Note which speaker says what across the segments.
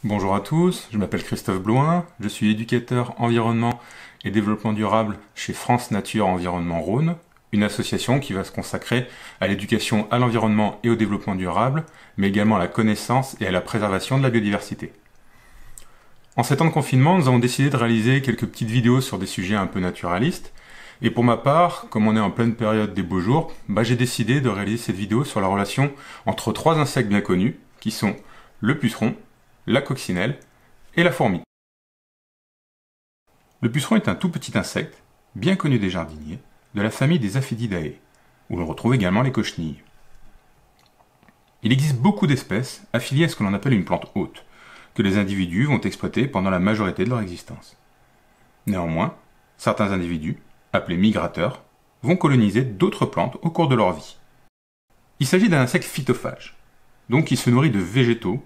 Speaker 1: Bonjour à tous, je m'appelle Christophe Blouin, je suis éducateur environnement et développement durable chez France Nature Environnement Rhône, une association qui va se consacrer à l'éducation à l'environnement et au développement durable, mais également à la connaissance et à la préservation de la biodiversité. En ces temps de confinement, nous avons décidé de réaliser quelques petites vidéos sur des sujets un peu naturalistes, et pour ma part, comme on est en pleine période des beaux jours, j'ai décidé de réaliser cette vidéo sur la relation entre trois insectes bien connus, qui sont le puceron, la coccinelle et la fourmi. Le puceron est un tout petit insecte, bien connu des jardiniers, de la famille des Aphididae, où l'on retrouve également les cochenilles. Il existe beaucoup d'espèces affiliées à ce que l'on appelle une plante hôte, que les individus vont exploiter pendant la majorité de leur existence. Néanmoins, certains individus, appelés migrateurs, vont coloniser d'autres plantes au cours de leur vie. Il s'agit d'un insecte phytophage, donc qui se nourrit de végétaux,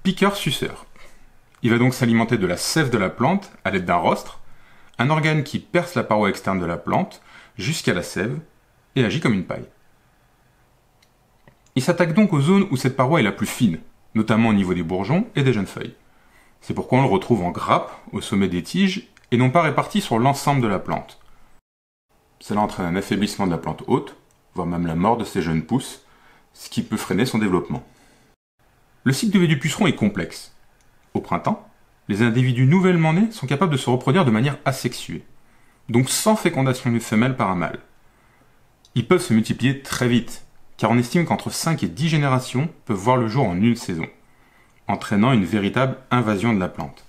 Speaker 1: piqueur-suceur. Il va donc s'alimenter de la sève de la plante à l'aide d'un rostre, un organe qui perce la paroi externe de la plante jusqu'à la sève et agit comme une paille. Il s'attaque donc aux zones où cette paroi est la plus fine, notamment au niveau des bourgeons et des jeunes feuilles. C'est pourquoi on le retrouve en grappe au sommet des tiges et non pas réparti sur l'ensemble de la plante. Cela entraîne un affaiblissement de la plante hôte, voire même la mort de ses jeunes pousses, ce qui peut freiner son développement. Le cycle de vie du puceron est complexe. Au printemps, les individus nouvellement nés sont capables de se reproduire de manière asexuée, donc sans fécondation d'une femelle par un mâle. Ils peuvent se multiplier très vite, car on estime qu'entre 5 et 10 générations peuvent voir le jour en une saison, entraînant une véritable invasion de la plante.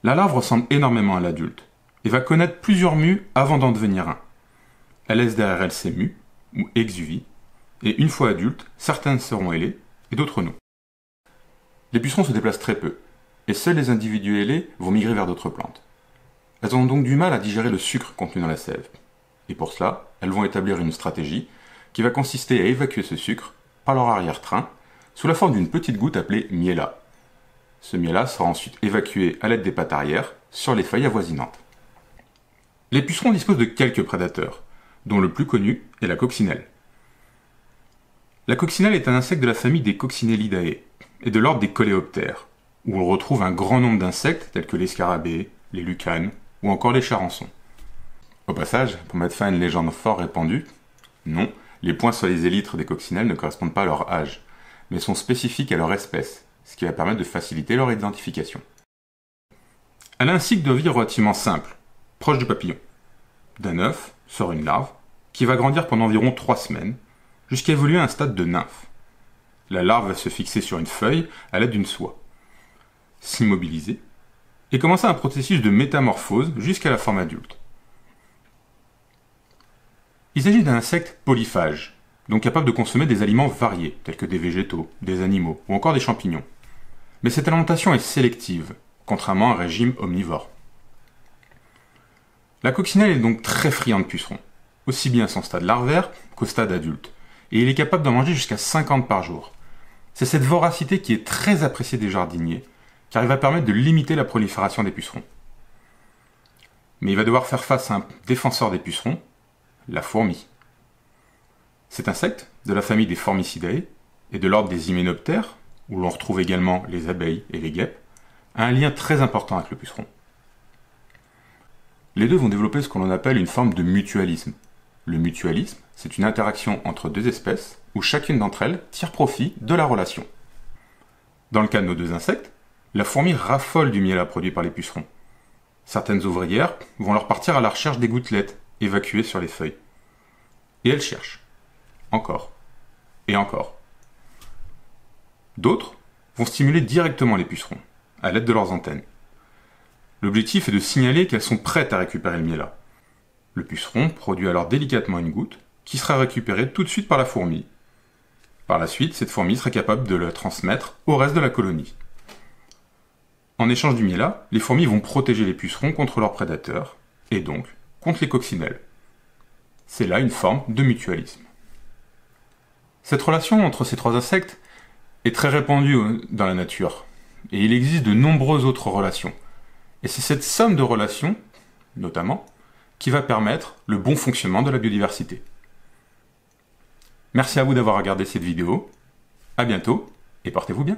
Speaker 1: La larve ressemble énormément à l'adulte, et va connaître plusieurs mues avant d'en devenir un. Elle laisse derrière elle ses mues, ou exuvies, et une fois adultes, certaines seront ailées, et d'autres non. Les pucerons se déplacent très peu, et seuls les individus ailés vont migrer vers d'autres plantes. Elles ont donc du mal à digérer le sucre contenu dans la sève, et pour cela, elles vont établir une stratégie qui va consister à évacuer ce sucre par leur arrière-train, sous la forme d'une petite goutte appelée miella. Ce miella sera ensuite évacué à l'aide des pattes arrière sur les feuilles avoisinantes. Les pucerons disposent de quelques prédateurs, dont le plus connu est la coccinelle. La coccinelle est un insecte de la famille des Coccinellidae et de l'ordre des coléoptères, où on retrouve un grand nombre d'insectes tels que les scarabées, les lucanes ou encore les charançons. Au passage, pour mettre fin à une légende fort répandue, non, les points sur les élytres des coccinelles ne correspondent pas à leur âge, mais sont spécifiques à leur espèce, ce qui va permettre de faciliter leur identification. Elle a un cycle de vie relativement simple, proche du papillon. D'un œuf sort une larve, qui va grandir pendant environ 3 semaines, jusqu'à évoluer à un stade de nymphe. La larve va se fixer sur une feuille à l'aide d'une soie, s'immobiliser, et commencer un processus de métamorphose jusqu'à la forme adulte. Il s'agit d'un insecte polyphage, donc capable de consommer des aliments variés, tels que des végétaux, des animaux ou encore des champignons. Mais cette alimentation est sélective, contrairement à un régime omnivore. La coccinelle est donc très friande de pucerons, aussi bien à son stade larvaire qu'au stade adulte, et il est capable d'en manger jusqu'à 50 par jour. C'est cette voracité qui est très appréciée des jardiniers, car il va permettre de limiter la prolifération des pucerons. Mais il va devoir faire face à un défenseur des pucerons, la fourmi. Cet insecte, de la famille des Formicidae et de l'ordre des hyménoptères, où l'on retrouve également les abeilles et les guêpes, a un lien très important avec le puceron. Les deux vont développer ce que l'on appelle une forme de mutualisme. Le mutualisme, c'est une interaction entre deux espèces où chacune d'entre elles tire profit de la relation. Dans le cas de nos deux insectes, la fourmi raffole du miel produit par les pucerons. Certaines ouvrières vont leur partir à la recherche des gouttelettes évacuées sur les feuilles. Et elles cherchent. Encore. Et encore. D'autres vont stimuler directement les pucerons, à l'aide de leurs antennes. L'objectif est de signaler qu'elles sont prêtes à récupérer le miel. Le puceron produit alors délicatement une goutte, qui sera récupérée tout de suite par la fourmi. Par la suite, cette fourmi sera capable de la transmettre au reste de la colonie. En échange du miel, les fourmis vont protéger les pucerons contre leurs prédateurs, et donc contre les coccinelles. C'est là une forme de mutualisme. Cette relation entre ces trois insectes est très répandue dans la nature, et il existe de nombreuses autres relations. Et c'est cette somme de relations, notamment, qui va permettre le bon fonctionnement de la biodiversité. Merci à vous d'avoir regardé cette vidéo. À bientôt et portez-vous bien.